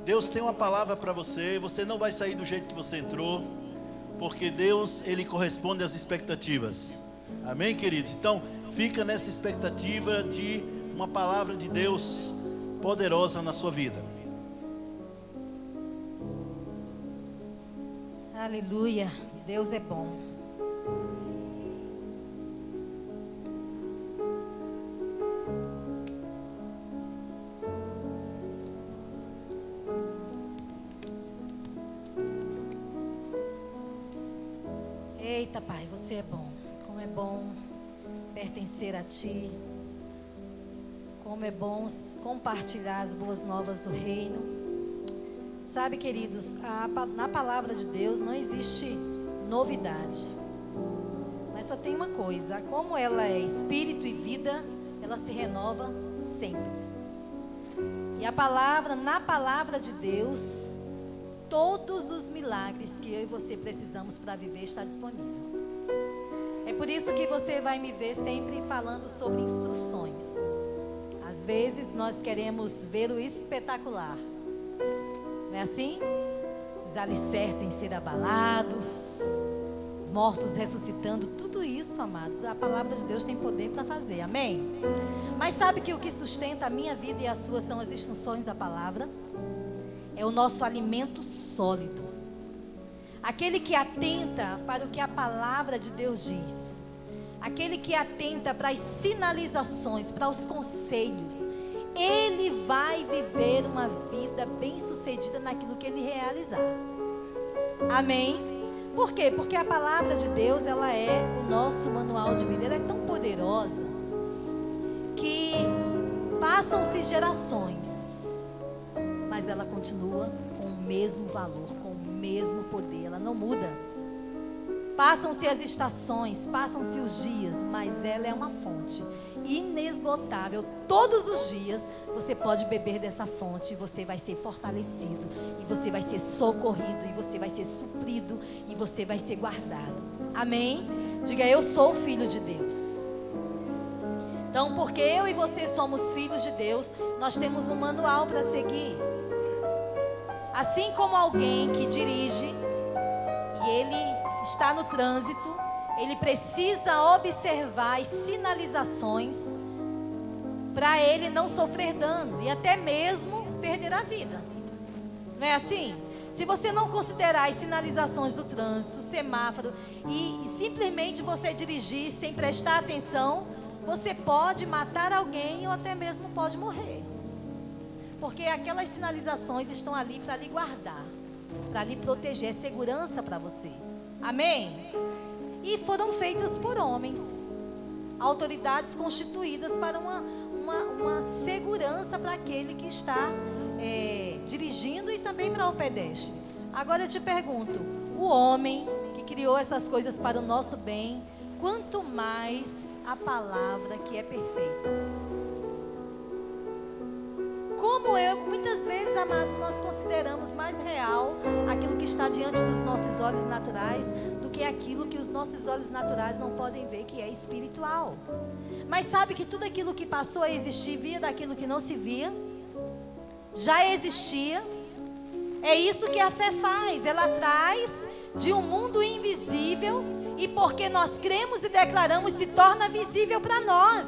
Deus tem uma palavra para você. Você não vai sair do jeito que você entrou, porque Deus, Ele corresponde às expectativas. Amém, queridos? Então, fica nessa expectativa de uma palavra de Deus poderosa na sua vida. Aleluia, Deus é bom. Eita, Pai, você é bom. Como é bom pertencer a Ti. Como é bom compartilhar as boas novas do reino. Sabe, queridos, na palavra de Deus não existe novidade. Mas só tem uma coisa: como ela é espírito e vida, ela se renova sempre. E na palavra de Deus, todos os milagres que eu e você precisamos para viver está disponível. É por isso que você vai me ver sempre falando sobre instruções. Às vezes nós queremos ver o espetacular, não é assim? Os alicerces ser abalados, os mortos ressuscitando, tudo isso, amados, a palavra de Deus tem poder para fazer, amém? Mas sabe que o que sustenta a minha vida e a sua são as instruções da palavra? É o nosso alimento sólido. Aquele que atenta para o que a palavra de Deus diz. Aquele que atenta para as sinalizações, para os conselhos. Ele vai viver uma vida bem-sucedida naquilo que ele realizar. Amém? Por quê? Porque a palavra de Deus, ela é o nosso manual de vida. Ela é tão poderosa que passam-se gerações, mas ela continua com o mesmo valor, com o mesmo poder, ela não muda. Passam-se as estações, passam-se os dias, mas ela é uma fonte inesgotável. Todos os dias você pode beber dessa fonte e você vai ser fortalecido, e você vai ser socorrido, e você vai ser suprido, e você vai ser guardado. Amém? Diga: eu sou filho de Deus. Então, porque eu e você somos filhos de Deus, nós temos um manual para seguir. Assim como alguém que dirige e ele está no trânsito, ele precisa observar as sinalizações para ele não sofrer dano e até mesmo perder a vida. Não é assim? Se você não considerar as sinalizações do trânsito, semáforo, e simplesmente você dirigir sem prestar atenção, você pode matar alguém ou até mesmo pode morrer. Porque aquelas sinalizações estão ali para lhe guardar, para lhe proteger, é segurança para você. Amém? E foram feitas por homens, autoridades constituídas para uma segurança para aquele que está dirigindo e também para o pedestre. Agora eu te pergunto, o homem que criou essas coisas para o nosso bem, quanto mais a palavra que é perfeita. Muitas vezes, amados, nós consideramos mais real aquilo que está diante dos nossos olhos naturais do que aquilo que os nossos olhos naturais não podem ver, que é espiritual. Mas sabe que tudo aquilo que passou a existir via daquilo que não se via, já existia. É isso que a fé faz, ela traz de um mundo invisível, e porque nós cremos e declaramos, se torna visível para nós.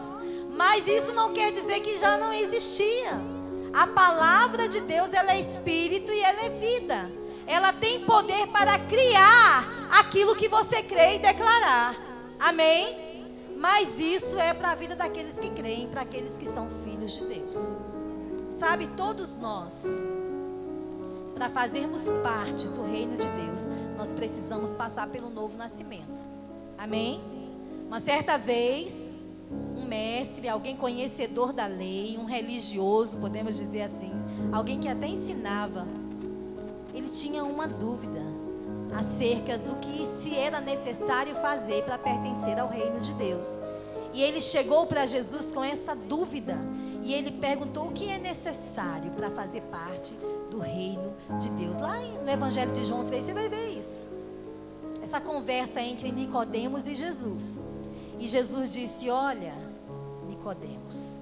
Mas isso não quer dizer que já não existia. A palavra de Deus, ela é espírito e ela é vida. Ela tem poder para criar aquilo que você crê e declarar. Amém? Mas isso é para a vida daqueles que creem, para aqueles que são filhos de Deus. Sabe, todos nós, para fazermos parte do reino de Deus, nós precisamos passar pelo novo nascimento. Amém? Uma certa vez, um mestre, alguém conhecedor da lei, um religioso, podemos dizer assim, alguém que até ensinava, ele tinha uma dúvida acerca do que se era necessário fazer para pertencer ao reino de Deus. E ele chegou para Jesus com essa dúvida, e ele perguntou o que é necessário para fazer parte do reino de Deus. Lá no Evangelho de João 3, você vai ver isso. Essa conversa entre Nicodemos e Jesus. E Jesus disse: olha, Nicodemos,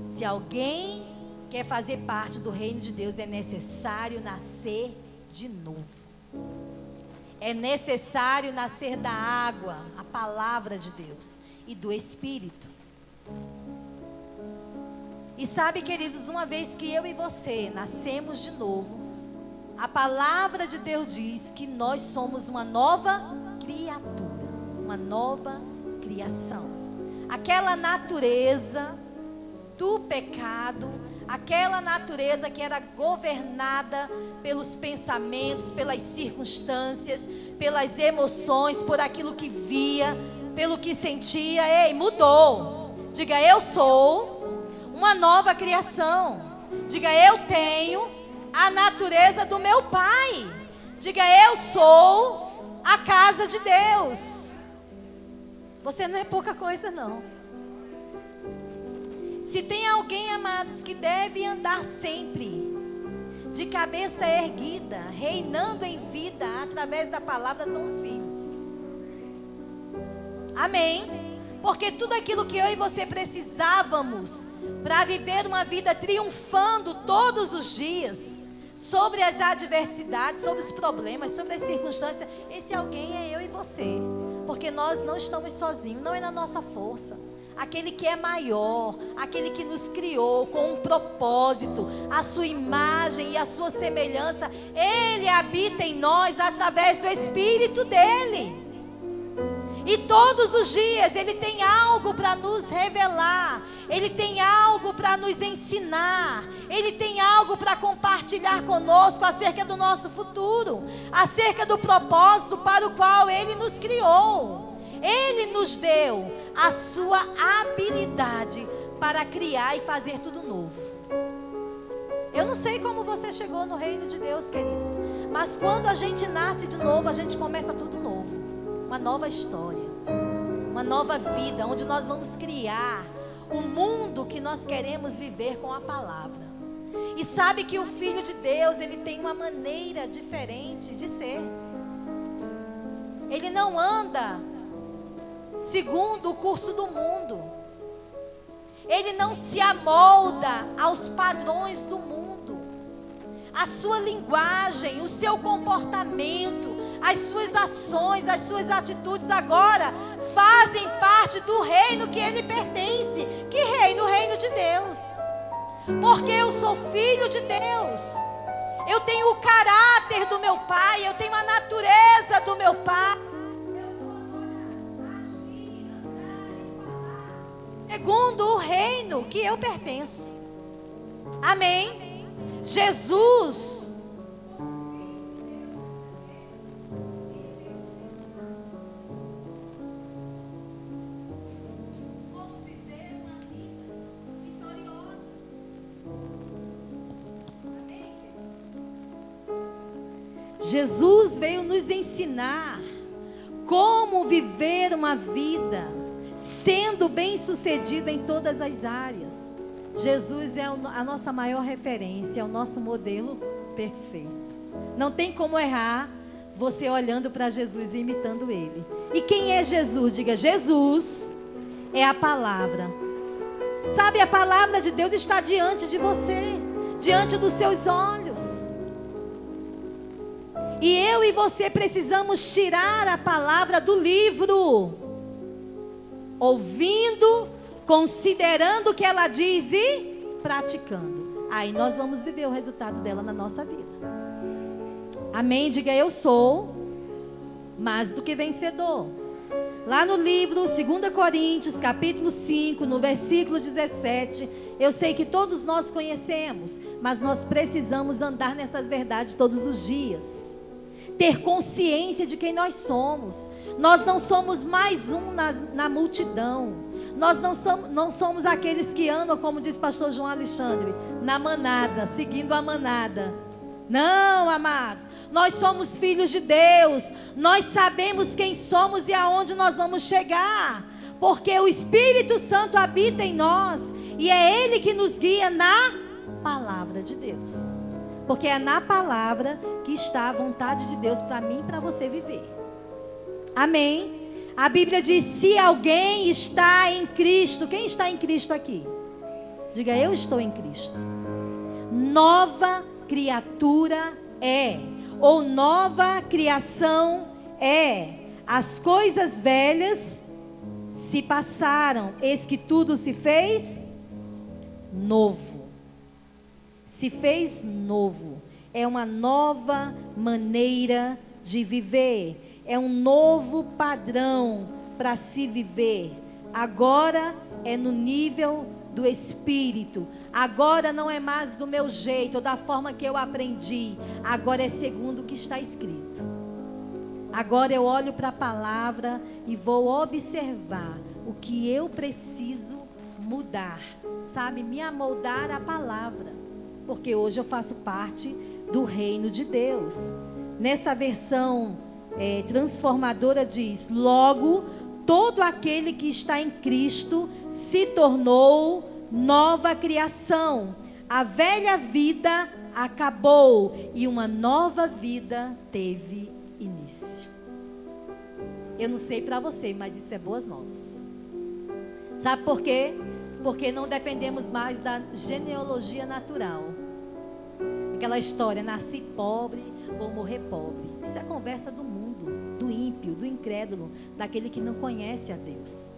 se alguém quer fazer parte do reino de Deus, é necessário nascer de novo. É necessário nascer da água, a palavra de Deus, e do Espírito. E sabe, queridos, uma vez que eu e você nascemos de novo, a palavra de Deus diz que nós somos uma nova criatura, uma nova criação. Aquela natureza do pecado, aquela natureza que era governada pelos pensamentos, pelas circunstâncias, pelas emoções, por aquilo que via, pelo que sentia, ei, mudou. Diga, eu sou uma nova criação. Diga, eu tenho a natureza do meu Pai. Diga, eu sou a casa de Deus. Você não é pouca coisa, não. Se tem alguém, amados, que deve andar sempre de cabeça erguida, reinando em vida através da palavra, são os filhos. Amém? Porque tudo aquilo que eu e você precisávamos para viver uma vida triunfando todos os dias sobre as adversidades, sobre os problemas, sobre as circunstâncias, esse alguém é eu e você. Porque nós não estamos sozinhos, não é na nossa força. Aquele que é maior, aquele que nos criou com um propósito, a sua imagem e a sua semelhança, Ele habita em nós através do Espírito dEle. E todos os dias Ele tem algo para nos revelar, Ele tem algo para nos ensinar, Ele tem algo para compartilhar conosco acerca do nosso futuro, acerca do propósito para o qual Ele nos criou. Ele nos deu a sua habilidade para criar e fazer tudo novo. Eu não sei como você chegou no reino de Deus, queridos, mas quando a gente nasce de novo, a gente começa tudo novo. Uma nova história, uma nova vida, onde nós vamos criar o mundo que nós queremos viver com a palavra. E sabe que o Filho de Deus, ele tem uma maneira diferente de ser. Ele não anda segundo o curso do mundo. Ele não se amolda aos padrões do mundo. A sua linguagem, o seu comportamento, as suas ações, as suas atitudes agora fazem parte do reino que ele pertence. Que reino? O reino de Deus. Porque eu sou filho de Deus. Eu tenho o caráter do meu Pai, eu tenho a natureza do meu Pai. Segundo o reino que eu pertenço. Amém? Jesus Jesus veio nos ensinar como viver uma vida sendo bem-sucedido em todas as áreas. Jesus é a nossa maior referência, é o nosso modelo perfeito. Não tem como errar você olhando para Jesus e imitando Ele. E quem é Jesus? Diga, Jesus é a palavra. Sabe, a palavra de Deus está diante de você, diante dos seus olhos. E eu e você precisamos tirar a palavra do livro, ouvindo, considerando o que ela diz e praticando. Aí nós vamos viver o resultado dela na nossa vida. Amém? Diga, eu sou mais do que vencedor. Lá no livro 2 Coríntios, capítulo 5, no versículo 17, eu sei que todos nós conhecemos, mas nós precisamos andar nessas verdades todos os dias. Ter consciência de quem nós somos. Nós não somos mais um na multidão. Nós não somos aqueles que andam, como diz pastor João Alexandre, na manada, seguindo a manada. Não, amados. Nós somos filhos de Deus. Nós sabemos quem somos e aonde nós vamos chegar. Porque o Espírito Santo habita em nós. E é Ele que nos guia na palavra de Deus. Porque é na palavra que está a vontade de Deus para mim e para você viver. Amém? A Bíblia diz, se alguém está em Cristo. Quem está em Cristo aqui? Diga, eu estou em Cristo. nova criatura é, ou nova criação é. As coisas velhas se passaram, eis que tudo se fez novo. Se fez novo. É uma nova maneira de viver. É um novo padrão para se viver. Agora é no nível do Espírito. Agora não é mais do meu jeito ou da forma que eu aprendi. Agora é segundo o que está escrito. Agora eu olho para a palavra e vou observar o que eu preciso mudar. Sabe, me amoldar à palavra. Porque hoje eu faço parte do reino de Deus. Nessa versão transformadora diz: logo, todo aquele que está em Cristo se tornou nova criação. A velha vida acabou e uma nova vida teve início. Eu não sei para você, mas isso é boas novas. Sabe por quê? Porque não dependemos mais da genealogia natural. Aquela história, nasci pobre, vou morrer pobre. Isso é conversa do mundo, do ímpio, do incrédulo, daquele que não conhece a Deus.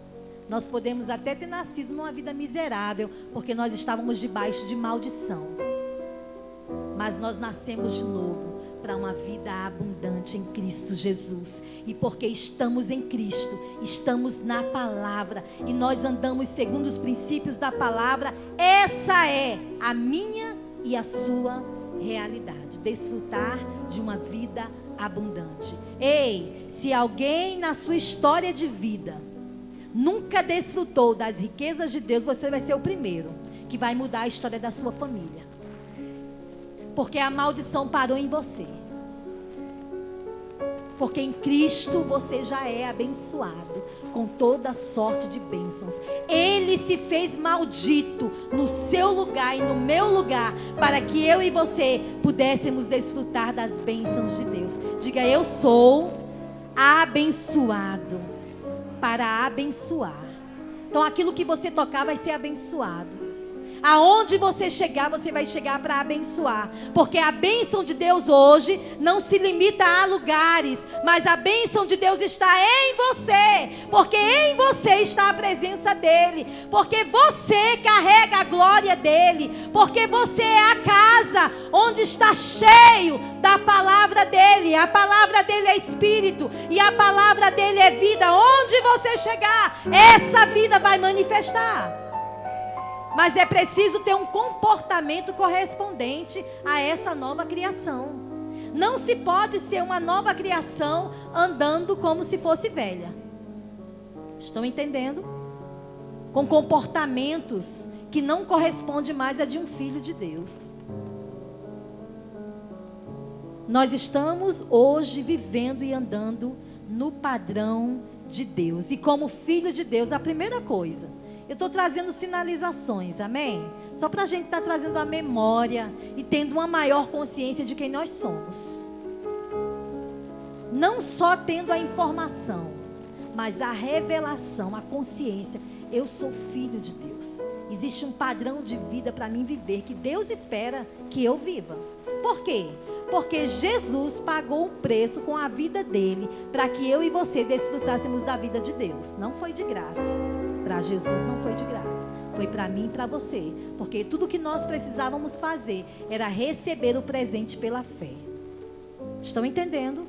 Nós podemos até ter nascido numa vida miserável, porque nós estávamos debaixo de maldição. Mas nós nascemos de novo para uma vida abundante em Cristo Jesus. E porque estamos em Cristo, estamos na palavra e nós andamos segundo os princípios da palavra, essa é a minha e a sua realidade. Desfrutar de uma vida abundante. Ei, se alguém na sua história de vida nunca desfrutou das riquezas de Deus, você vai ser o primeiro que vai mudar a história da sua família. Porque a maldição parou em você. Porque em Cristo você já é abençoado com toda sorte de bênçãos. Ele se fez maldito no seu lugar e no meu lugar, para que eu e você pudéssemos desfrutar das bênçãos de Deus. Diga: eu sou abençoado para abençoar. Então aquilo que você tocar vai ser abençoado. Aonde você chegar, você vai chegar para abençoar. Porque a bênção de Deus hoje não se limita a lugares, mas a bênção de Deus está em você. Porque em você está a presença dEle. Porque você carrega a glória dEle. Porque você é a casa onde está cheio da palavra dEle. A palavra dEle é Espírito e a palavra dEle é vida. Onde você chegar, essa vida vai manifestar. Mas é preciso ter um comportamento correspondente a essa nova criação. Não se pode ser uma nova criação andando como se fosse velha. Estão entendendo? Com comportamentos que não correspondem mais a de um filho de Deus. Nós estamos hoje vivendo e andando no padrão de Deus. E como filho de Deus, a primeira coisa, eu estou trazendo sinalizações, amém? Só para a gente estar trazendo a memória e tendo uma maior consciência de quem nós somos. Não só tendo a informação, mas a revelação, a consciência. Eu sou filho de Deus. Existe um padrão de vida para mim viver, que Deus espera que eu viva. Por quê? Porque Jesus pagou um preço com a vida dele, para que eu e você desfrutássemos da vida de Deus. Não foi de graça. Para Jesus não foi de graça, foi para mim e para você, porque tudo que nós precisávamos fazer era receber o presente pela fé. Estão entendendo?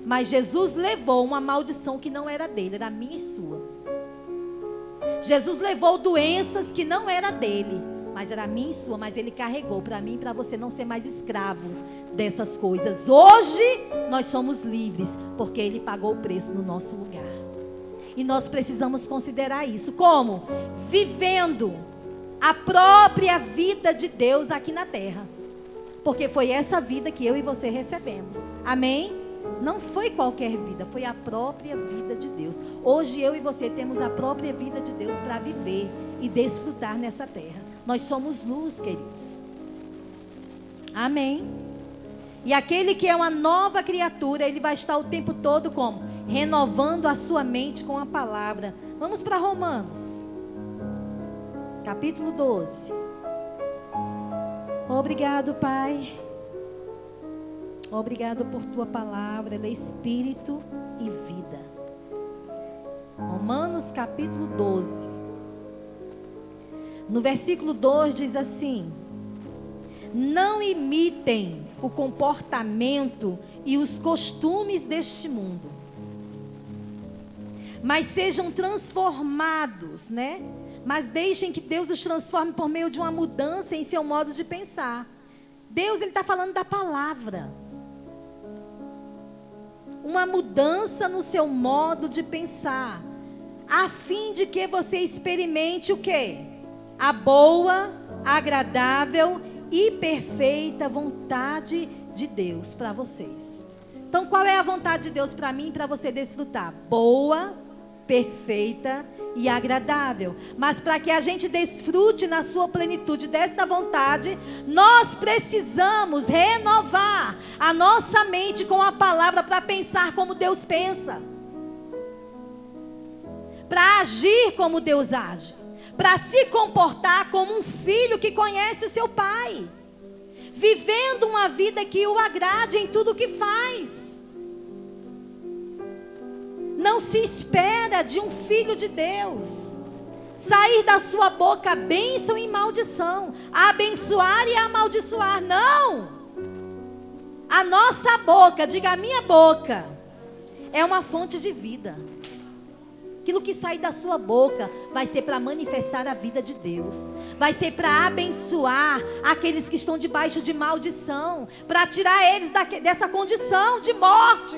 Mas Jesus levou uma maldição que não era dele, era minha e sua. Jesus levou doenças que não era dele, mas era minha e sua, mas ele carregou para mim e para você não ser mais escravo dessas coisas. Hoje nós somos livres, porque ele pagou o preço no nosso lugar. E nós precisamos considerar isso. Como? Vivendo a própria vida de Deus aqui na terra. Porque foi essa vida que eu e você recebemos. Amém? Não foi qualquer vida, foi a própria vida de Deus. Hoje eu e você temos a própria vida de Deus para viver e desfrutar nessa terra. Nós somos luz, queridos. Amém? E aquele que é uma nova criatura, ele vai estar o tempo todo como? Renovando a sua mente com a palavra. Vamos para Romanos, capítulo 12. Obrigado, Pai. Obrigado por tua palavra, ela é espírito e vida. Romanos capítulo 12. No versículo 2 diz assim: não imitem o comportamento e os costumes deste mundo, mas sejam transformados, né? Mas deixem que Deus os transforme por meio de uma mudança em seu modo de pensar. Deus, Ele está falando da palavra. Uma mudança no seu modo de pensar, a fim de que você experimente o quê? A boa, agradável e perfeita vontade de Deus para vocês. Então, qual é a vontade de Deus para mim e para você desfrutar? Boa, perfeita e agradável. Mas para que a gente desfrute na sua plenitude desta vontade, nós precisamos renovar a nossa mente com a palavra para pensar como Deus pensa, para agir como Deus age, para se comportar como um filho que conhece o seu pai, vivendo uma vida que o agrade em tudo o que faz. Não se espera de um filho de Deus sair da sua boca bênção e maldição, abençoar e amaldiçoar. Não! A nossa boca, diga a minha boca, é uma fonte de vida. Aquilo que sai da sua boca vai ser para manifestar a vida de Deus, vai ser para abençoar aqueles que estão debaixo de maldição, para tirar eles dessa condição de morte.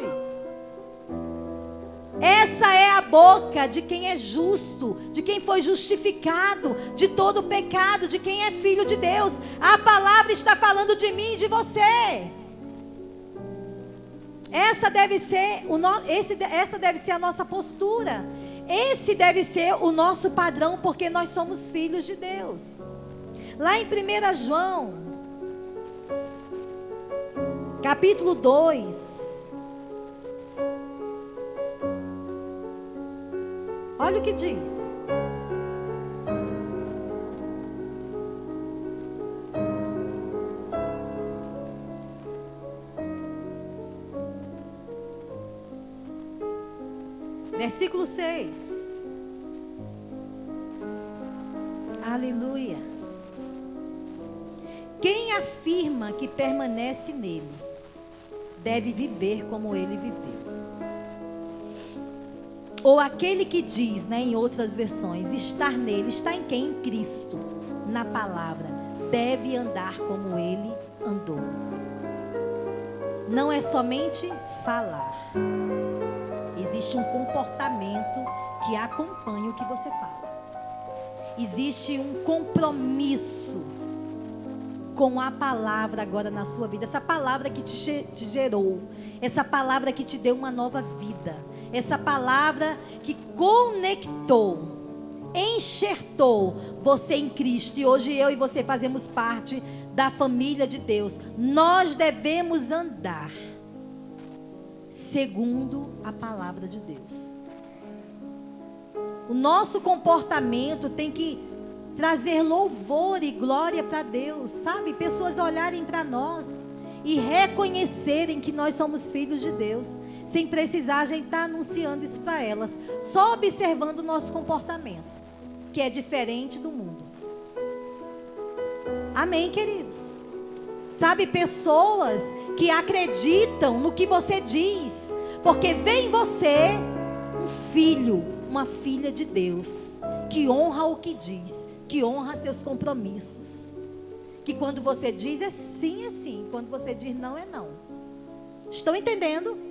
Essa é a boca de quem é justo, de quem foi justificado de todo o pecado, de quem é filho de Deus. A palavra está falando de mim e de você. Essa deve ser a nossa postura. Esse deve ser o nosso padrão, porque nós somos filhos de Deus. Lá em 1 João, capítulo 2. Olha o que diz. Versículo 6. Aleluia. Quem afirma que permanece nele, deve viver como ele viveu. Ou aquele que diz, né, em outras versões, estar nele, está em quem? Em Cristo, na palavra, deve andar como ele andou. Não é somente falar. Existe um comportamento que acompanha o que você fala. Existe um compromisso com a palavra agora na sua vida. Essa palavra que te gerou. Essa palavra que te deu uma nova vida. Essa palavra que conectou, enxertou você em Cristo. E hoje eu e você fazemos parte da família de Deus. Nós devemos andar segundo a palavra de Deus. O nosso comportamento tem que trazer louvor e glória para Deus, sabe? Pessoas olharem para nós e reconhecerem que nós somos filhos de Deus, sem precisar a gente estar anunciando isso para elas, só observando o nosso comportamento, que é diferente do mundo. Amém, queridos? Sabe, pessoas que acreditam no que você diz, porque vê em você um filho, uma filha de Deus, que honra o que diz, que honra seus compromissos, que quando você diz é sim, é sim, quando você diz não, é não. Estão entendendo?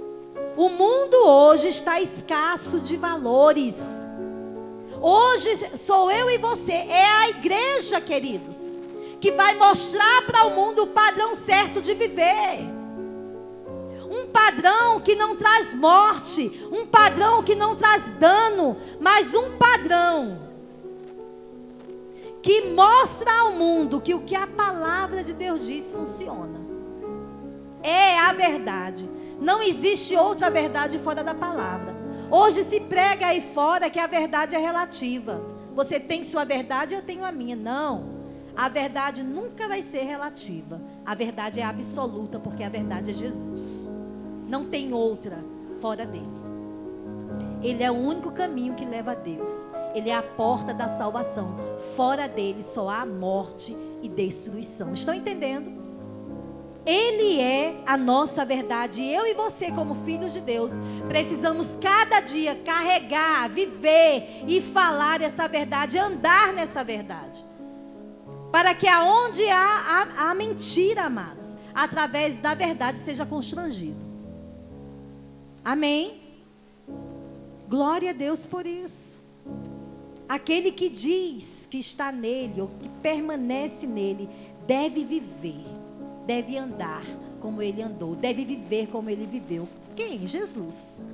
O mundo hoje está escasso de valores. Hoje sou eu e você, é a igreja, queridos, que vai mostrar para o mundo o padrão certo de viver. Um padrão que não traz morte, um padrão que não traz dano, mas um padrão que mostra ao mundo que o que a palavra de Deus diz funciona. É a verdade. Não existe outra verdade fora da palavra. Hoje se prega aí fora que a verdade é relativa. Você tem sua verdade, eu tenho a minha. Não. A verdade nunca vai ser relativa. A verdade é absoluta, porque a verdade é Jesus. Não tem outra fora dele. Ele é o único caminho que leva a Deus. Ele é a porta da salvação. Fora dele só há morte e destruição. Estão entendendo? Ele é a nossa verdade. Eu e você, como filhos de Deus, precisamos cada dia carregar, viver e falar essa verdade, andar nessa verdade. Para que aonde há mentira, amados, através da verdade seja constrangido. Amém? Glória a Deus por isso. Aquele que diz que está nele, ou que permanece nele, deve viver, deve andar como ele andou, deve viver como ele viveu. Quem? Jesus.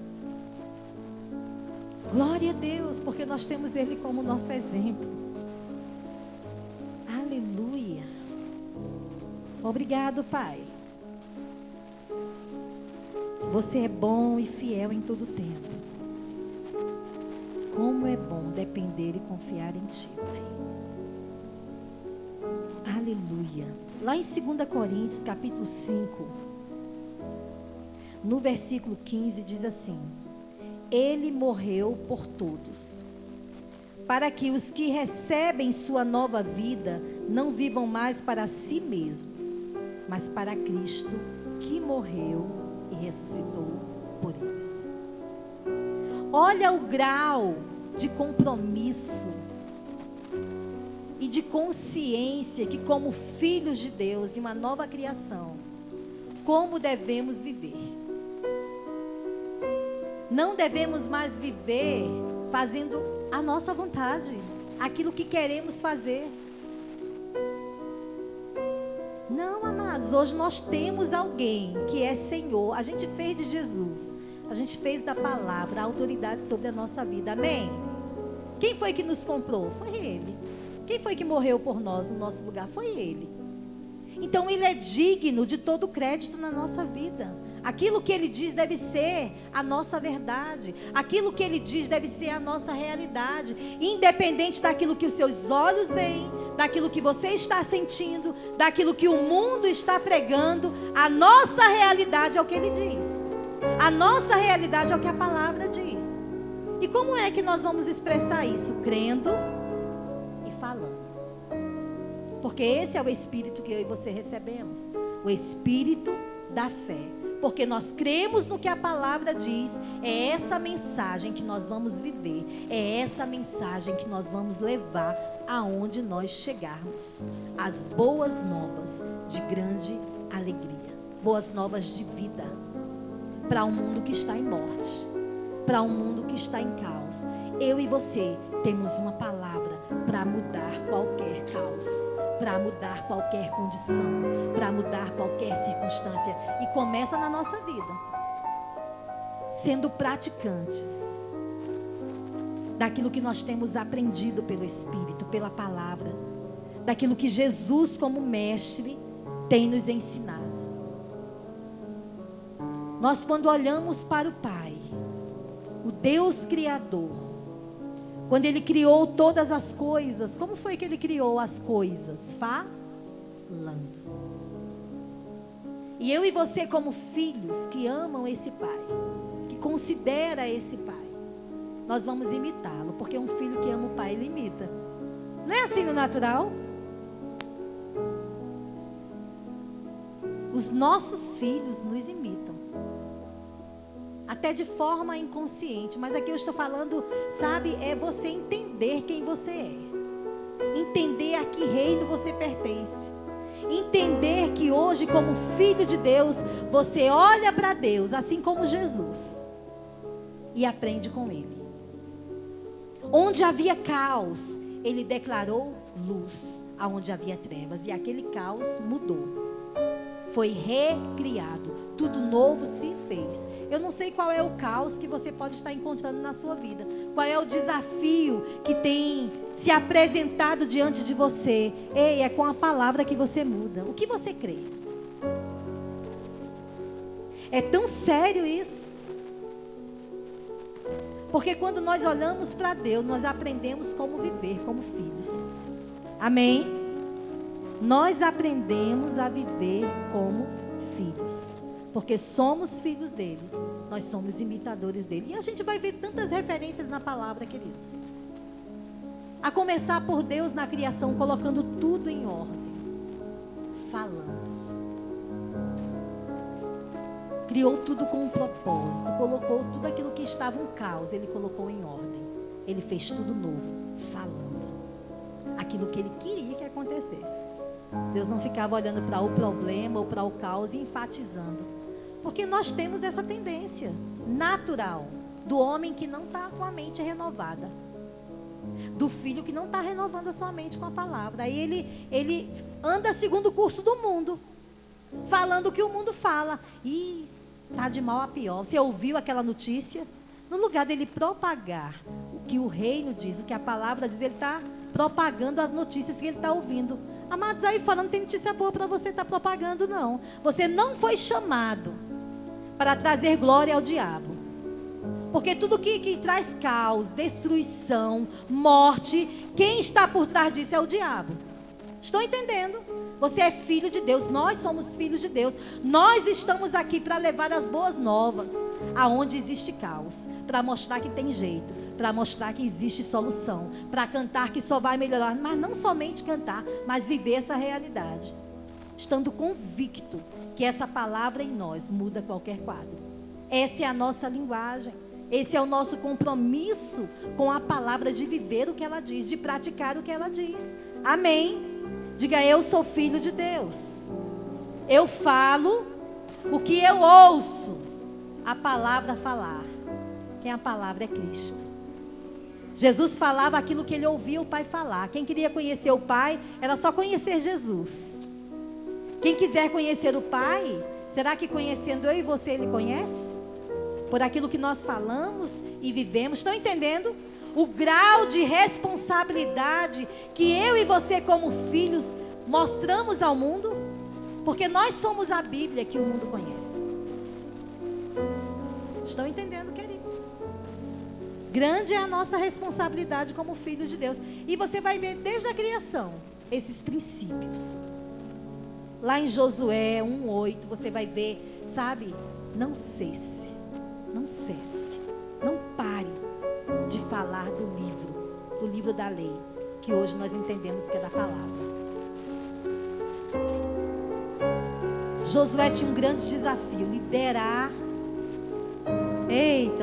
Glória a Deus, porque nós temos ele como nosso exemplo. Aleluia. Obrigado, Pai. Você é bom e fiel em todo tempo. Como é bom depender e confiar em Ti, Pai. Aleluia. Lá em 2 Coríntios, capítulo 5, no versículo 15, diz assim: Ele morreu por todos, para que os que recebem sua nova vida não vivam mais para si mesmos, mas para Cristo, que morreu e ressuscitou por eles. Olha o grau de compromisso e de consciência que, como filhos de Deus e uma nova criação, como devemos viver. Não devemos mais viver fazendo a nossa vontade, aquilo que queremos fazer. Não, amados, hoje nós temos alguém que é Senhor. A gente fez de Jesus, a gente fez da palavra a autoridade sobre a nossa vida, amém? Quem foi que nos comprou? Foi Ele. Quem foi que morreu por nós no nosso lugar? Foi Ele. Então Ele é digno de todo o crédito na nossa vida. Aquilo que Ele diz deve ser a nossa verdade. Aquilo que Ele diz deve ser a nossa realidade. Independente daquilo que os seus olhos veem, daquilo que você está sentindo, daquilo que o mundo está pregando, a nossa realidade é o que Ele diz. A nossa realidade é o que a palavra diz. E como é que nós vamos expressar isso? Crendo e falando. Porque esse é o Espírito que eu e você recebemos. O Espírito da fé. Porque nós cremos no que a palavra diz. É essa mensagem que nós vamos viver. É essa mensagem que nós vamos levar aonde nós chegarmos. As boas novas de grande alegria. Boas novas de vida. Para um mundo que está em morte. Para um mundo que está em caos. Eu e você temos uma palavra para mudar qualquer caos, para mudar qualquer condição, para mudar qualquer circunstância. E começa na nossa vida, sendo praticantes daquilo que nós temos aprendido pelo Espírito, pela palavra, daquilo que Jesus como mestre tem nos ensinado. Nós, quando olhamos para o Pai, o Deus Criador, quando Ele criou todas as coisas, como foi que Ele criou as coisas? Falando. E eu e você, como filhos que amam esse Pai, que considera esse Pai, nós vamos imitá-lo, porque um filho que ama o Pai, ele imita. Não é assim no natural? Os nossos filhos nos imitam. Até de forma inconsciente. Mas aqui eu estou falando, sabe, é você entender quem você é. Entender a que reino você pertence. Entender que hoje, como filho de Deus, você olha para Deus, assim como Jesus, e aprende com Ele. Onde havia caos, Ele declarou luz. Aonde havia trevas, e aquele caos mudou. Foi recriado, tudo novo se fez. Eu não sei qual é o caos que você pode estar encontrando na sua vida. Qual é o desafio que tem se apresentado diante de você. Ei, é com a palavra que você muda. O que você crê? É tão sério isso. Porque quando nós olhamos para Deus, nós aprendemos como viver como filhos. Amém? nós aprendemos a viver como filhos. Porque somos filhos dele. Nós somos imitadores dele. E a gente vai ver tantas referências na palavra, queridos. A começar por Deus na criação, colocando tudo em ordem. Falando. Criou tudo com um propósito. Colocou tudo aquilo que estava um caos. Ele colocou em ordem. Ele fez tudo novo. Falando. Aquilo que ele queria que acontecesse. Deus não ficava olhando para o problema ou para o caos e enfatizando. Porque nós temos essa tendência natural do homem que não está com a mente renovada. Do filho que não está renovando a sua mente com a palavra. Aí ele anda segundo o curso do mundo. Falando o que o mundo fala. E está de mal a pior. Você ouviu aquela notícia? No lugar dele propagar o que o reino diz, o que a palavra diz, ele está propagando as notícias que ele está ouvindo. Amados, aí fora não tem notícia boa para você estar propagando, não. Você não foi chamado para trazer glória ao diabo. Porque tudo que traz caos, destruição, morte, quem está por trás disso é o diabo. Estão entendendo? Você é filho de Deus, nós somos filhos de Deus. Nós estamos aqui para levar as boas novas aonde existe caos, para mostrar que tem jeito, para mostrar que existe solução, para cantar que só vai melhorar, mas não somente cantar, mas viver essa realidade. Estando convicto que essa palavra em nós muda qualquer quadro. Essa é a nossa linguagem. Esse é o nosso compromisso com a palavra de viver o que ela diz, de praticar o que ela diz. Amém? Diga, eu sou filho de Deus. Eu falo o que eu ouço a palavra falar. Quem a palavra é Cristo. Jesus falava aquilo que ele ouvia o Pai falar. Quem queria conhecer o Pai, era só conhecer Jesus. Quem quiser conhecer o Pai, será que conhecendo eu e você, ele conhece? Por aquilo que nós falamos e vivemos. Estão entendendo? O grau de responsabilidade que eu e você como filhos mostramos ao mundo. Porque nós somos a Bíblia que o mundo conhece. Estão entendendo, queridos? Grande é a nossa responsabilidade como filhos de Deus. E você vai ver desde a criação esses princípios. Lá em Josué 1:8 você vai ver, sabe? Não cesse, não pare de falar do livro da lei, que hoje nós entendemos que é da palavra. Josué tinha um grande desafio, liderar,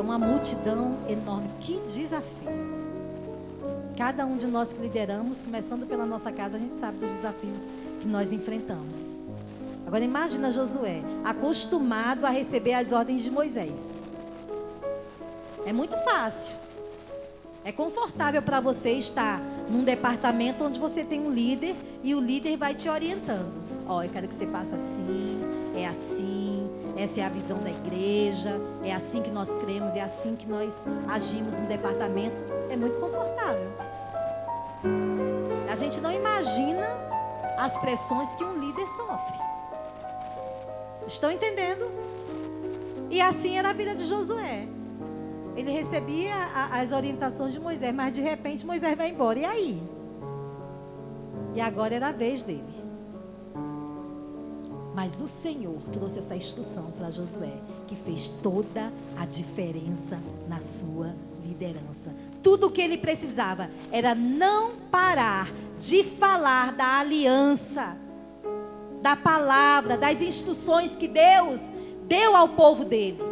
uma multidão enorme. Que desafio! Cada um de nós que lideramos, começando pela nossa casa, a gente sabe dos desafios que nós enfrentamos. Agora imagina Josué, acostumado a receber as ordens de Moisés. É muito fácil. É confortável para você estar num departamento onde você tem um líder e o líder vai te orientando. Eu quero que você faça assim, essa é a visão da igreja, é assim que nós cremos, é assim que nós agimos no departamento. É muito confortável. A gente não imagina as pressões que um líder sofre. Estão entendendo? E assim era a vida de Josué. Ele recebia as orientações de Moisés, mas de repente Moisés vai embora. E aí? E agora era a vez dele. Mas o Senhor trouxe essa instrução para Josué, que fez toda a diferença na sua liderança. Tudo o que ele precisava era não parar de falar da aliança, da palavra, das instruções que Deus deu ao povo dele.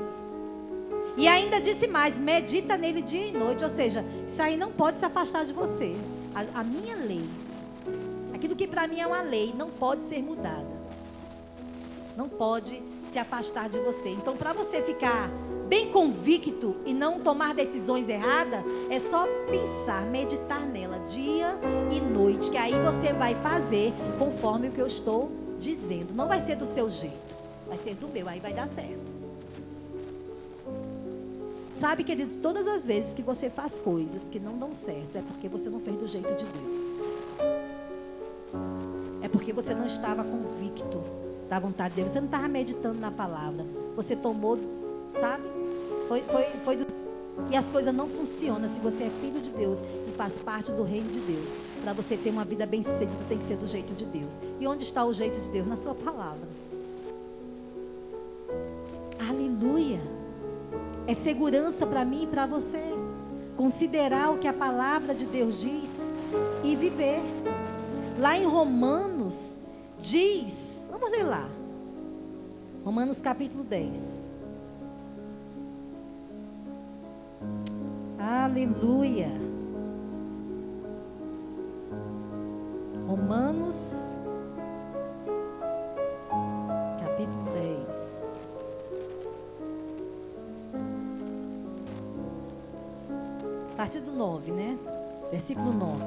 E ainda disse mais, medita nele dia e noite. Ou seja, isso aí não pode se afastar de você. A minha lei, aquilo que para mim é uma lei, não pode ser mudada. Não pode se afastar de você. Então, para você ficar bem convicto e não tomar decisões erradas, é só pensar, meditar nela dia e noite, que aí você vai fazer conforme o que eu estou dizendo. Não vai ser do seu jeito, vai ser do meu, aí vai dar certo. Sabe, querido, todas as vezes que você faz coisas que não dão certo, é porque você não fez do jeito de Deus. É porque você não estava convicto da vontade de Deus. Você não estava meditando na palavra. Você tomou, sabe? Foi do... E as coisas não funcionam se você é filho de Deus e faz parte do reino de Deus. para você ter uma vida bem-sucedida, tem que ser do jeito de Deus. E onde está o jeito de Deus? Na sua palavra. Aleluia. É segurança para mim e para você. Considerar o que a palavra de Deus diz e viver. Lá em Romanos diz, vamos ler lá. Romanos capítulo 10. Aleluia. Romanos capítulo 10. A partir do 9, né? Versículo 9.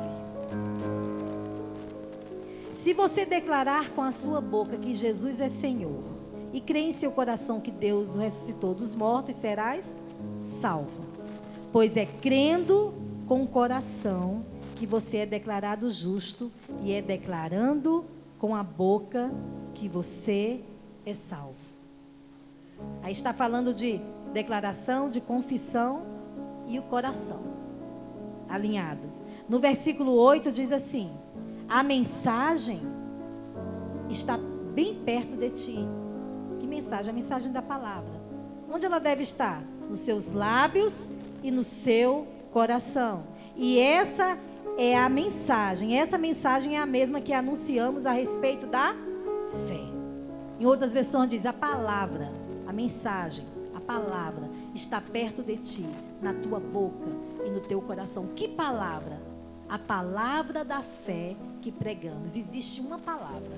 Se você declarar com a sua boca que Jesus é Senhor e crer em seu coração que Deus o ressuscitou dos mortos, serás salvo. Pois é crendo com o coração que você é declarado justo e é declarando com a boca que você é salvo. Aí está falando de declaração, de confissão e o coração alinhado. No versículo 8 diz assim: a mensagem está bem perto de ti. Que mensagem? A mensagem da palavra. Onde ela deve estar? Nos seus lábios e no seu coração. E essa é a mensagem. Essa mensagem é a mesma que anunciamos a respeito da fé. Em outras versões diz: a palavra, a mensagem, a palavra está perto de ti, na tua boca e no teu coração. Que palavra? A palavra da fé que pregamos. Existe uma palavra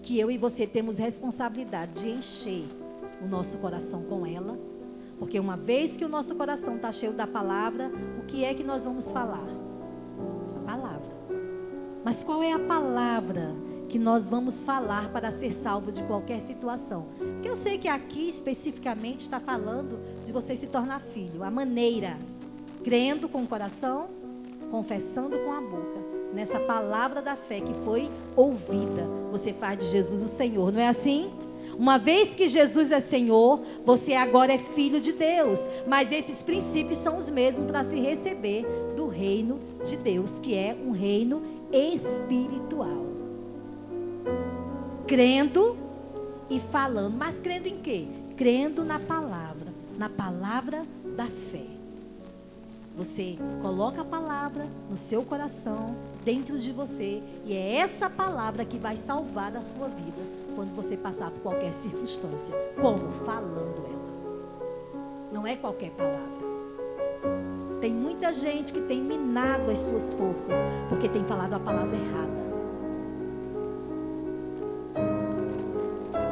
que eu e você temos responsabilidade de encher o nosso coração com ela. Porque uma vez que o nosso coração está cheio da palavra, o que é que nós vamos falar? A palavra. Mas qual é a palavra que nós vamos falar para ser salvo de qualquer situação? Porque eu sei que aqui especificamente está falando de você se tornar filho. A maneira, crendo com o coração, confessando com a boca, nessa palavra da fé que foi ouvida, você faz de Jesus o Senhor, não é assim? Uma vez que Jesus é Senhor, você agora é filho de Deus. Mas esses princípios são os mesmos para se receber do reino de Deus, que é um reino espiritual. Crendo e falando. Mas crendo em quê? Crendo na palavra da fé. Você coloca a palavra no seu coração, dentro de você, e é essa palavra que vai salvar a sua vida quando você passar por qualquer circunstância. Como? Falando ela. Não é qualquer palavra. Tem muita gente que tem minado as suas forças porque tem falado a palavra errada.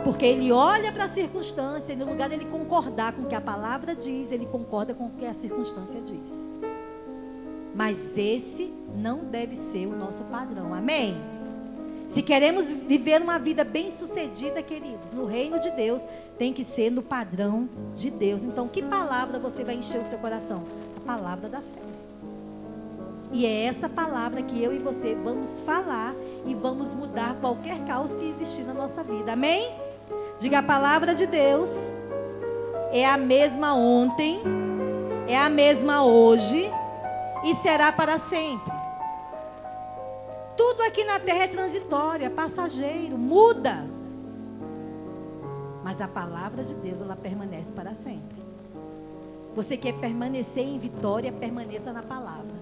Porque ele olha para a circunstância e no lugar dele concordar com o que a palavra diz, ele concorda com o que a circunstância diz. Mas esse não deve ser o nosso padrão. Amém? Se queremos viver uma vida bem-sucedida, queridos, no reino de Deus, tem que ser no padrão de Deus. Então, que palavra você vai encher o seu coração? A palavra da fé. E é essa palavra que eu e você vamos falar e vamos mudar qualquer caos que existir na nossa vida. Amém? Diga: a palavra de Deus é a mesma ontem, é a mesma hoje e será para sempre. Tudo aqui na terra é transitório, é passageiro, muda. Mas a palavra de Deus, ela permanece para sempre. Você quer permanecer em vitória, permaneça na palavra.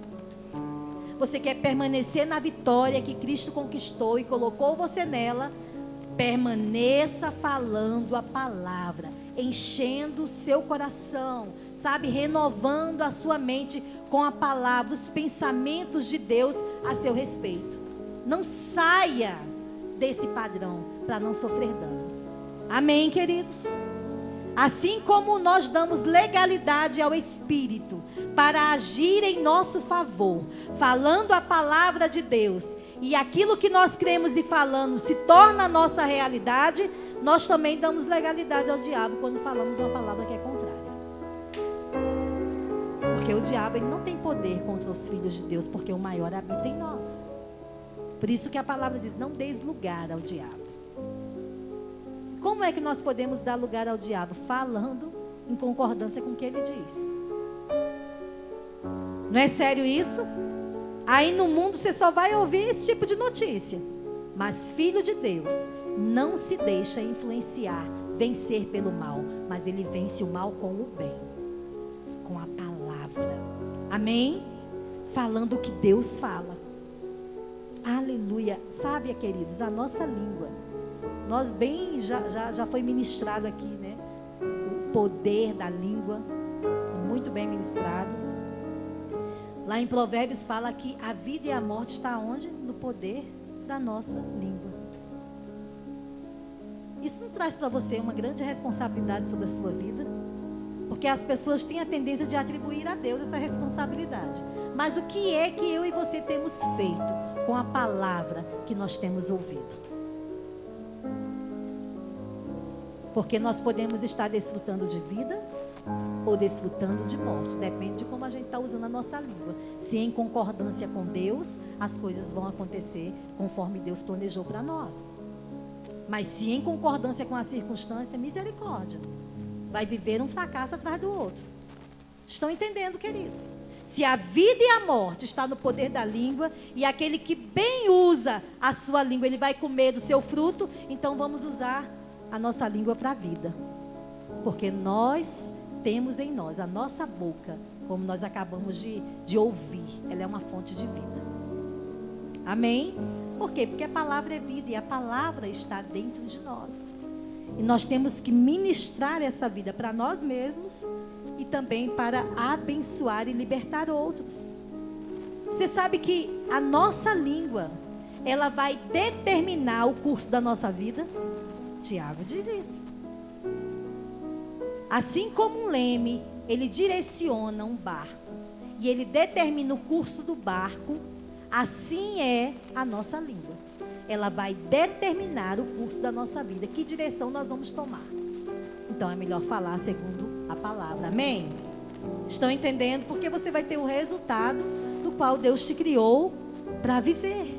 Você quer permanecer na vitória que Cristo conquistou e colocou você nela, permaneça falando a palavra, enchendo o seu coração, sabe, renovando a sua mente com a palavra, os pensamentos de Deus a seu respeito. Não saia desse padrão para não sofrer dano. Amém, queridos? Assim como nós damos legalidade ao Espírito para agir em nosso favor, falando a palavra de Deus, e aquilo que nós cremos e falamos se torna a nossa realidade, nós também damos legalidade ao diabo quando falamos uma palavra que é contrária. Porque o diabo, ele não tem poder contra os filhos de Deus, porque o maior habita em nós. Por isso que a palavra diz: não deis lugar ao diabo. Como é que nós podemos dar lugar ao diabo? Falando em concordância com o que ele diz. Não é sério isso? Aí no mundo você só vai ouvir esse tipo de notícia. Mas filho de Deus não se deixa influenciar, vencer pelo mal, mas ele vence o mal com o bem, com a palavra. Amém? Falando o que Deus fala. Aleluia. Sabe, queridos, a nossa língua, nós bem, já foi ministrado aqui, né? O poder da língua, muito bem ministrado. Lá em Provérbios fala que a vida e a morte está onde? No poder da nossa língua. Isso não traz para você uma grande responsabilidade sobre a sua vida? Porque as pessoas têm a tendência de atribuir a Deus essa responsabilidade. Mas o que é que eu e você temos feito com a palavra que nós temos ouvido? Porque nós podemos estar desfrutando de vida ou desfrutando de morte. Depende de como a gente está usando a nossa língua. Se em concordância com Deus, as coisas vão acontecer conforme Deus planejou para nós. Mas se em concordância com a circunstância, misericórdia. Vai viver um fracasso atrás do outro. Estão entendendo, queridos? Se a vida e a morte está no poder da língua, e aquele que bem usa a sua língua, ele vai comer do seu fruto, então vamos usar a nossa língua para a vida. Porque nós temos em nós, a nossa boca, como nós acabamos de ouvir, ela é uma fonte de vida. Amém? Por quê? Porque a palavra é vida e a palavra está dentro de nós. E nós temos que ministrar essa vida para nós mesmos e também para abençoar e libertar outros. Você sabe que a nossa língua, ela vai determinar o curso da nossa vida? Tiago diz isso. Assim como um leme, ele direciona um barco e ele determina o curso do barco, assim é a nossa língua. Ela vai determinar o curso da nossa vida, que direção nós vamos tomar. Então é melhor falar segundo a palavra. Amém? Estão entendendo? Porque você vai ter o resultado do qual Deus te criou para viver.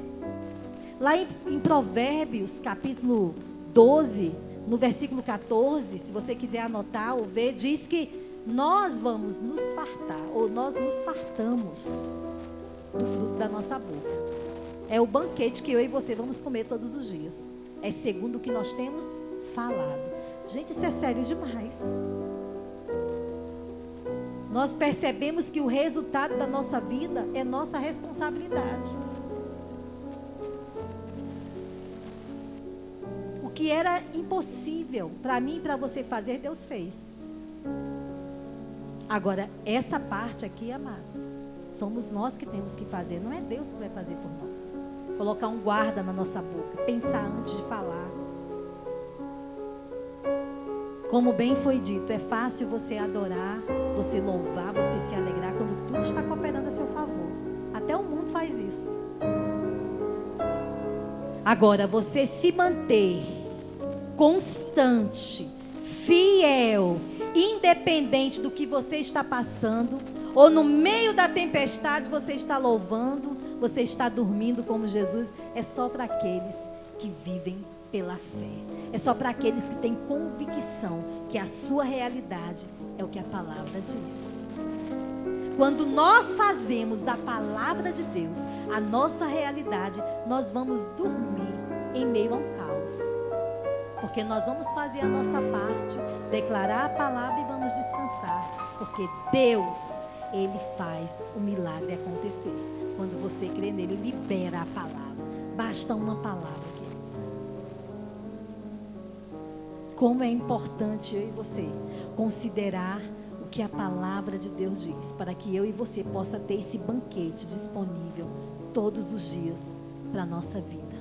Lá em Provérbios, capítulo 12, no versículo 14, se você quiser anotar ou ver, diz que nós vamos nos fartar, ou nós nos fartamos do fruto da nossa boca. É o banquete que eu e você vamos comer todos os dias. É segundo o que nós temos falado. Gente, isso é sério demais. Nós percebemos que o resultado da nossa vida é nossa responsabilidade. O que era impossível para mim e para você fazer, Deus fez. Agora, essa parte aqui, amados, somos nós que temos que fazer, não é Deus que vai fazer por nós. Colocar um guarda na nossa boca, pensar antes de falar. Como bem foi dito, é fácil você adorar, você louvar, você se alegrar quando tudo está cooperando a seu favor. Até o mundo faz isso. Agora, você se manter constante, fiel, independente do que você está passando, ou no meio da tempestade você está louvando, você está dormindo como Jesus, é só para aqueles que vivem pela fé. É só para aqueles que têm convicção que a sua realidade é o que a palavra diz. Quando nós fazemos da palavra de Deus a nossa realidade, nós vamos dormir em meio a um caos. Porque nós vamos fazer a nossa parte, declarar a palavra e vamos descansar. Porque Deus, Ele faz o milagre acontecer. Quando você crê nele, libera a palavra. Basta uma palavra, queridos. Como é importante eu e você considerar o que a palavra de Deus diz, para que eu e você possa ter esse banquete disponível todos os dias para a nossa vida,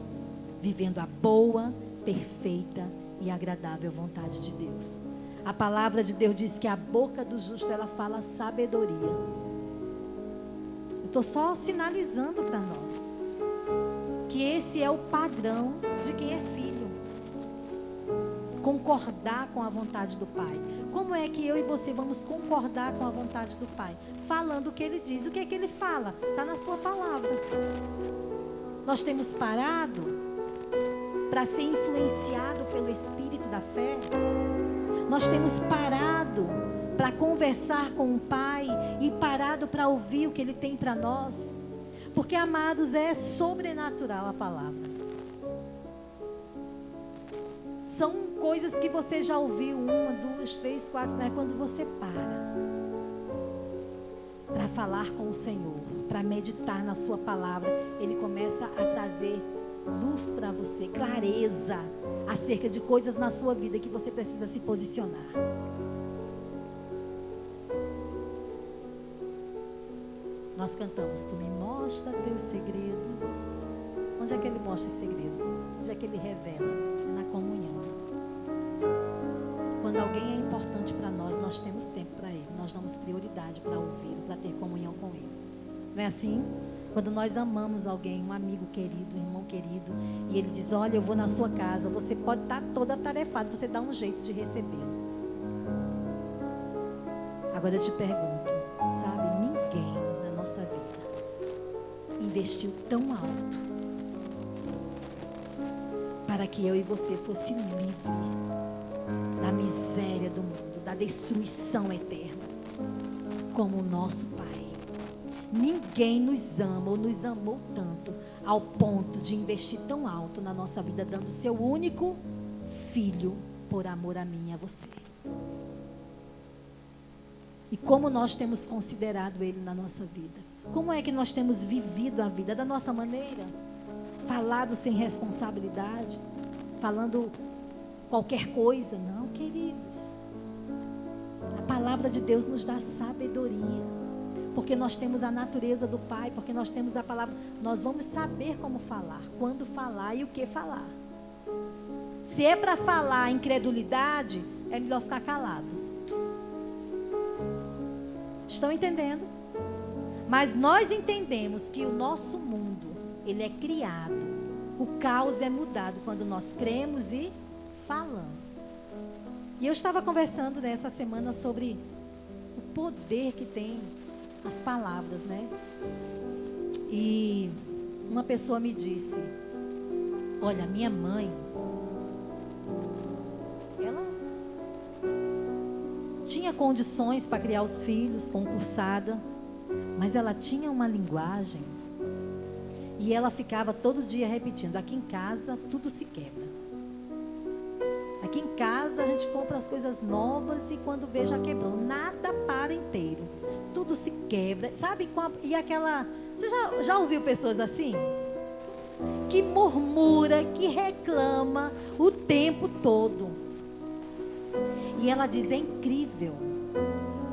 vivendo a boa, perfeita e agradável vontade de Deus. A palavra de Deus diz que a boca do justo, ela fala sabedoria. Eu estou só sinalizando para nós que esse é o padrão de quem é filho. Concordar com a vontade do Pai. Como é que eu e você vamos concordar com a vontade do Pai? Falando o que Ele diz. O que é que Ele fala? Está na sua palavra. Nós temos parado para ser influenciado pelo Espírito da fé. Nós temos parado para conversar com o Pai e parado para ouvir o que Ele tem para nós. Porque, amados, é sobrenatural a palavra. São coisas que você já ouviu 1, 2, 3, 4, mas quando você para falar com o Senhor, para meditar na sua palavra, Ele começa a trazer luz para você, clareza acerca de coisas na sua vida que você precisa se posicionar. Nós cantamos, tu me mostra teus segredos. Onde é que Ele mostra os segredos? Onde é que Ele revela? É na comunhão. Quando alguém é importante para nós, nós temos tempo para Ele. Nós damos prioridade para ouvir, para ter comunhão com Ele. Não é assim? Quando nós amamos alguém, um amigo querido, um irmão querido, e ele diz, olha, eu vou na sua casa, você pode estar toda atarefada, você dá um jeito de recebê-lo. Agora eu te pergunto, sabe, ninguém na nossa vida investiu tão alto para que eu e você fosse livre da miséria do mundo, da destruição eterna, como o nosso Pai. Ninguém nos ama ou nos amou tanto ao ponto de investir tão alto na nossa vida, dando seu único filho por amor a mim e a você. E como nós temos considerado Ele na nossa vida? Como é que nós temos vivido a vida da nossa maneira? Falado sem responsabilidade? Falando qualquer coisa? Não, queridos. A palavra de Deus nos dá sabedoria. Porque nós temos a natureza do Pai, porque nós temos a palavra. Nós vamos saber como falar, quando falar e o que falar. Se é para falar incredulidade, é melhor ficar calado. Estão entendendo? Mas nós entendemos que o nosso mundo, ele é criado. O caos é mudado quando nós cremos e falamos. E eu estava conversando nessa semana sobre o poder que tem as palavras, né? E uma pessoa me disse, olha, minha mãe, ela tinha condições para criar os filhos, concursada, mas ela tinha uma linguagem e ela ficava todo dia repetindo, aqui em casa tudo se quebra. Aqui em casa a gente compra as coisas novas e quando vê já quebrou, nada para inteiro. Tudo se quebra, sabe? E aquela... Você já ouviu pessoas assim? Que murmura, que reclama o tempo todo. E ela diz, é incrível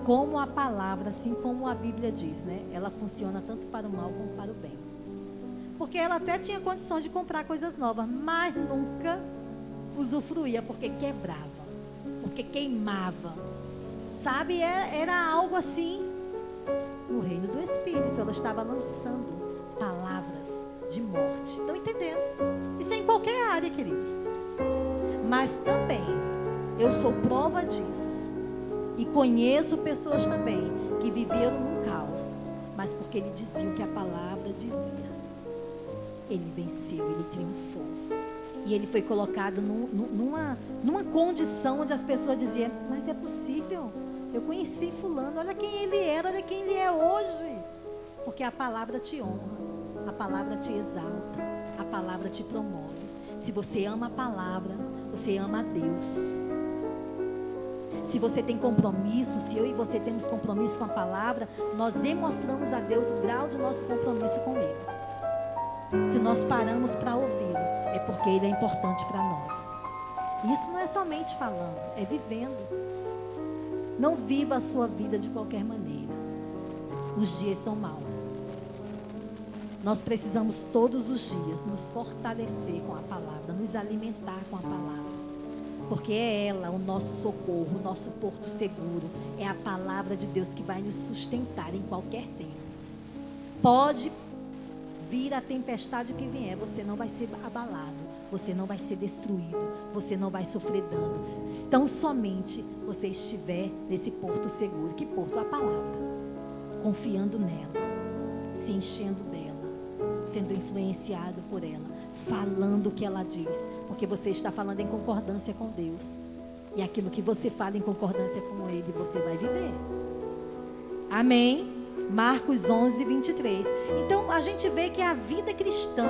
como a palavra, assim como a Bíblia diz, né? Ela funciona tanto para o mal como para o bem. Porque ela até tinha condições de comprar coisas novas, mas nunca usufruía, porque quebrava, porque queimava. Sabe? Era algo assim... No reino do Espírito, ela estava lançando palavras de morte. Estão entendendo? Isso é em qualquer área, queridos. Mas também, eu sou prova disso. E conheço pessoas também que viveram num caos. Mas porque ele dizia o que a palavra dizia. Ele venceu, ele triunfou. E ele foi colocado numa condição onde as pessoas diziam, mas é possível? Eu conheci fulano, olha quem ele era, olha quem ele é hoje. Porque a palavra te honra, a palavra te exalta, a palavra te promove. Se você ama a palavra, você ama a Deus. Se você tem compromisso, se eu e você temos compromisso com a palavra, nós demonstramos a Deus o grau do nosso compromisso com Ele. Se nós paramos para ouvi-lo, é porque Ele é importante para nós. Isso não é somente falando, é vivendo. Não viva a sua vida de qualquer maneira. Os dias são maus. Nós precisamos todos os dias nos fortalecer com a palavra, nos alimentar com a palavra. Porque é ela o nosso socorro, o nosso porto seguro. É a palavra de Deus que vai nos sustentar em qualquer tempo. Pode vir a tempestade que vier, você não vai ser abalado. Você não vai ser destruído, você não vai sofrer dano. Tão somente você estiver nesse porto seguro. Que porto? A palavra. Confiando nela, se enchendo dela, sendo influenciado por ela, falando o que ela diz. Porque você está falando em concordância com Deus. E aquilo que você fala em concordância com Ele, você vai viver. Amém? Marcos 11, 23. Então, a gente vê que a vida cristã,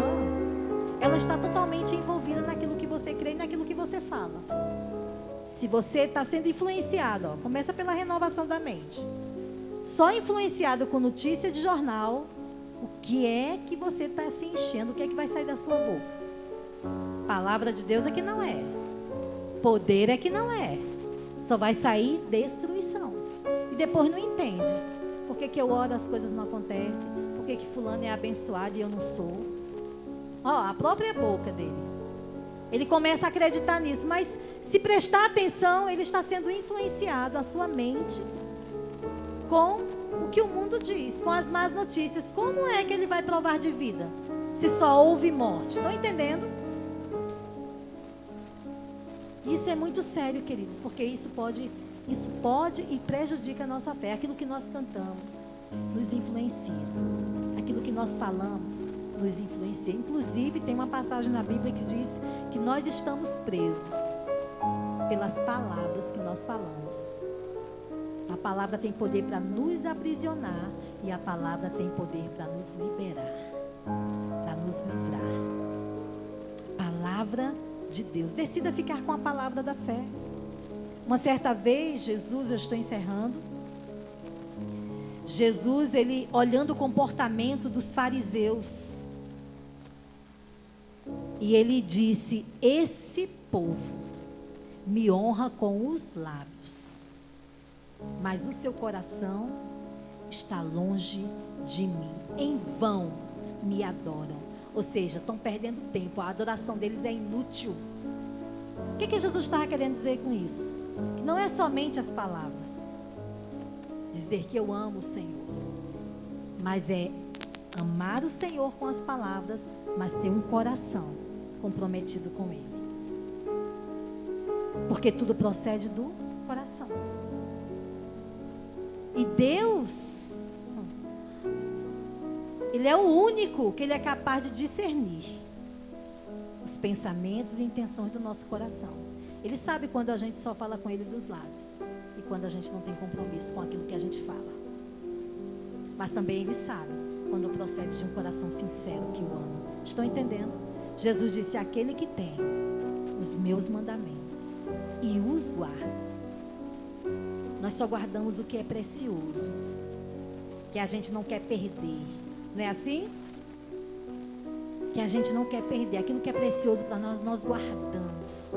ela está totalmente envolvida naquilo que você crê e naquilo que você fala. Se você está sendo influenciado, ó, começa pela renovação da mente. Só influenciado com notícia de jornal, o que é que você está se enchendo, o que é que vai sair da sua boca? Palavra de Deus é que não é. Poder é que não é. Só vai sair destruição. E depois não entende. Por que eu oro as coisas não acontecem? Por que fulano é abençoado e eu não sou? Ó, a própria boca dele. Ele começa a acreditar nisso, mas se prestar atenção, ele está sendo influenciado, a sua mente, com o que o mundo diz, com as más notícias. Como é que ele vai provar de vida, se só houve morte? Estão entendendo? Isso é muito sério, queridos, porque isso pode e prejudica a nossa fé. Aquilo que nós cantamos nos influencia. Aquilo que nós falamos nos influencia. Inclusive, tem uma passagem na Bíblia que diz que nós estamos presos pelas palavras que nós falamos. A palavra tem poder para nos aprisionar e a palavra tem poder para nos liberar, para nos livrar. Palavra de Deus. Decida ficar com a palavra da fé. Uma certa vez, Jesus, eu estou encerrando, Jesus, ele olhando o comportamento dos fariseus, e ele disse: esse povo me honra com os lábios, mas o seu coração está longe de mim. Em vão me adoram. Ou seja, estão perdendo tempo. A adoração deles é inútil. O que Jesus estava querendo dizer com isso? Que não é somente as palavras, dizer que eu amo o Senhor, mas é amar o Senhor com as palavras, mas ter um coração comprometido com Ele. Porque tudo procede do coração. E Deus, Ele é o único que Ele é capaz de discernir os pensamentos e intenções do nosso coração. Ele sabe quando a gente só fala com Ele dos lábios e quando a gente não tem compromisso com aquilo que a gente fala. Mas também Ele sabe quando procede de um coração sincero que o ama. Estão entendendo? Jesus disse: aquele que tem os meus mandamentos e os guarda. Nós só guardamos o que é precioso, que a gente não quer perder. Não é assim? Que a gente não quer perder. Aquilo que é precioso para nós, nós guardamos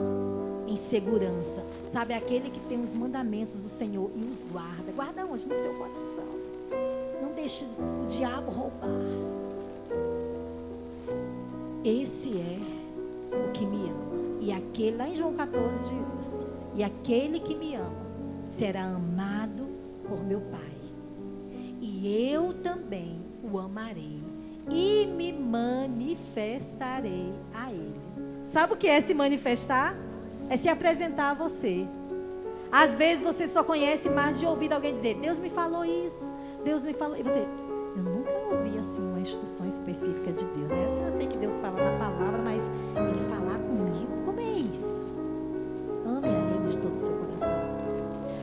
em segurança. Sabe, aquele que tem os mandamentos do Senhor e os guarda. Guarda onde? No seu coração. Não deixe o diabo roubar. Esse é o que me ama. E aquele, lá em João 14 diz isso: e aquele que me ama será amado por meu Pai. E eu também o amarei e me manifestarei a Ele. Sabe o que é se manifestar? É se apresentar a você. Às vezes você só conhece mais de ouvir alguém dizer: Deus me falou isso, Deus me falou. E você: eu nunca ouvi assim uma instrução específica de Deus, né? Assim, eu sei que Deus fala na palavra, mas Ele falar comigo, como é isso? Ame a Ele de todo o seu coração.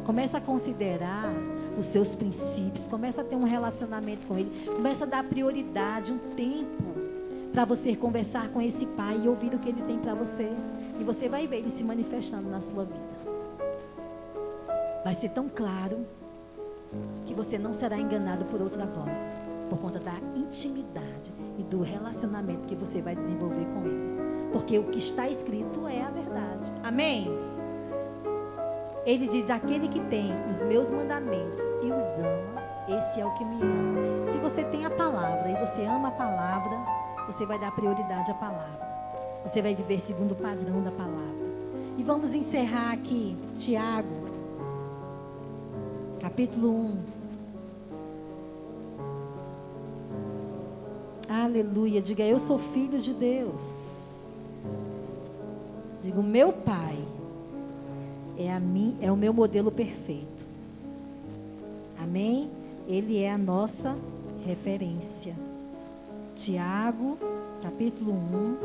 Começa a considerar os seus princípios, começa a ter um relacionamento com Ele, começa a dar prioridade, um tempo para você conversar com esse Pai e ouvir o que Ele tem para você. E você vai ver Ele se manifestando na sua vida. Vai ser tão claro que você não será enganado por outra voz, por conta da intimidade e do relacionamento que você vai desenvolver com Ele. Porque o que está escrito é a verdade. Amém? Ele diz: aquele que tem os meus mandamentos e os ama, esse é o que me ama. Se você tem a palavra e você ama a palavra, você vai dar prioridade à palavra. Você vai viver segundo o padrão da palavra. E vamos encerrar aqui, Tiago, capítulo 1. Aleluia. Diga: eu sou filho de Deus. Digo: meu Pai é o meu modelo perfeito. Amém? Ele é a nossa referência. Tiago, capítulo 1.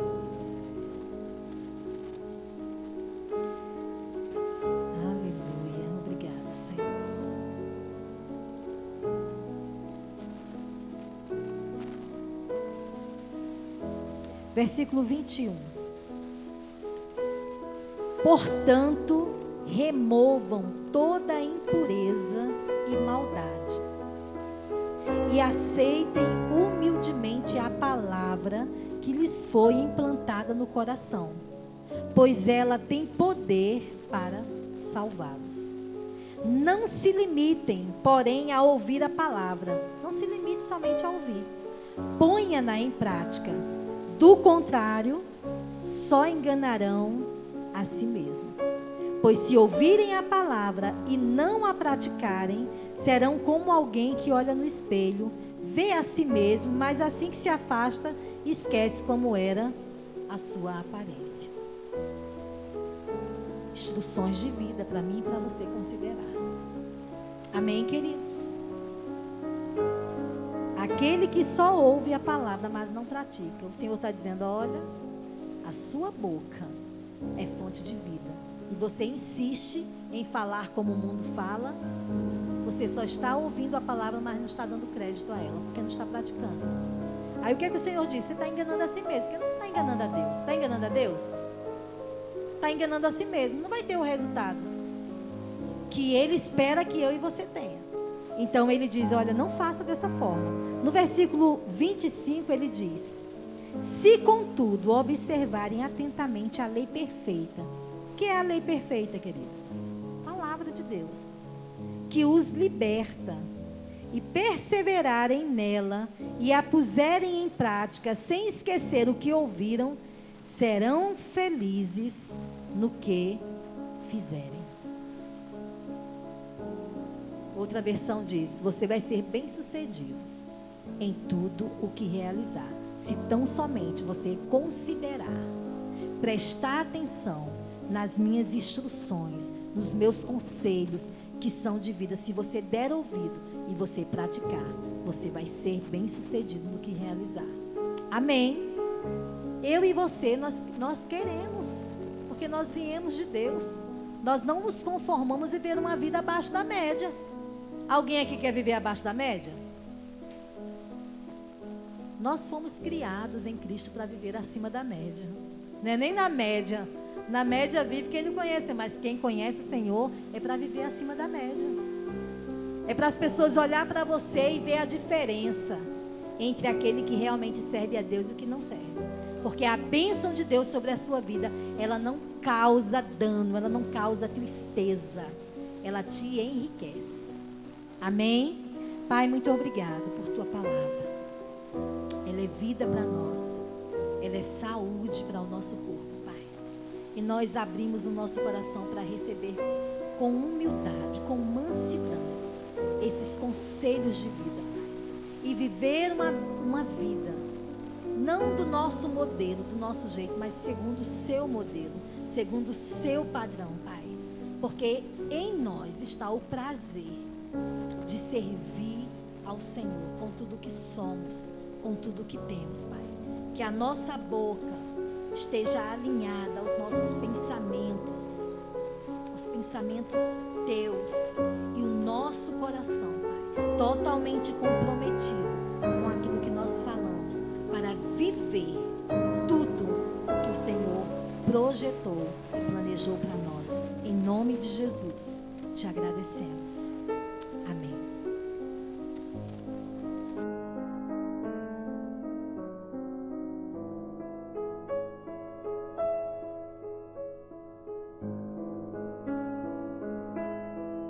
Aleluia. Obrigado, Senhor. Versículo 21. Portanto, removam toda a impureza e maldade, e aceitem humildemente a palavra que lhes foi implantada no coração, pois ela tem poder para salvá-los. Não se limitem, porém, a ouvir a palavra. Não se limite somente a ouvir. Ponha-na em prática. Do contrário, só enganarão a si mesmo. Pois se ouvirem a palavra e não a praticarem, serão como alguém que olha no espelho, vê a si mesmo, mas assim que se afasta, esquece como era a sua aparência. Instruções de vida para mim e para você considerar. Amém, queridos? Aquele que só ouve a palavra, mas não pratica. O Senhor está dizendo, olha, a sua boca é fonte de vida. E você insiste em falar como o mundo fala. Você só está ouvindo a palavra, mas não está dando crédito a ela, porque não está praticando. Aí o que é que o Senhor diz? Você está enganando a si mesmo, porque não está enganando a Deus. Está enganando a Deus? Está enganando a si mesmo. Não vai ter o resultado que Ele espera que eu e você tenha. Então Ele diz, olha, não faça dessa forma. No versículo 25 Ele diz, se contudo observarem atentamente a lei perfeita. O que é a lei perfeita, querido? Palavra de Deus, que os liberta, e perseverarem nela e a puserem em prática sem esquecer o que ouviram, serão felizes no que fizerem. Outra versão diz, você vai ser bem-sucedido em tudo o que realizar, se tão somente você considerar, prestar atenção nas minhas instruções, nos meus conselhos que são de vida. Se você der ouvido e você praticar, você vai ser bem-sucedido no que realizar. Amém? Eu e você, nós queremos, porque nós viemos de Deus. Nós não nos conformamos a viver uma vida abaixo da média. Alguém aqui quer viver abaixo da média? Nós fomos criados em Cristo para viver acima da média. Não é nem na média. Na média vive quem não conhece, mas quem conhece o Senhor é para viver acima da média. É para as pessoas olhar para você e ver a diferença entre aquele que realmente serve a Deus e o que não serve. Porque a bênção de Deus sobre a sua vida, ela não causa dano, ela não causa tristeza. Ela te enriquece. Amém? Pai, muito obrigada por tua palavra. Ela é vida para nós. Ela é saúde para o nosso corpo. E nós abrimos o nosso coração para receber com humildade, com mansidão, esses conselhos de vida, Pai. E viver uma vida, não do nosso modelo, do nosso jeito, mas segundo o seu modelo, segundo o seu padrão, Pai. Porque em nós está o prazer de servir ao Senhor com tudo que somos, com tudo que temos, Pai. Que a nossa boca esteja alinhada aos nossos pensamentos, os pensamentos teus, e o nosso coração, Pai, totalmente comprometido com aquilo que nós falamos, para viver tudo o que o Senhor projetou e planejou para nós. Em nome de Jesus, te agradecemos. Amém.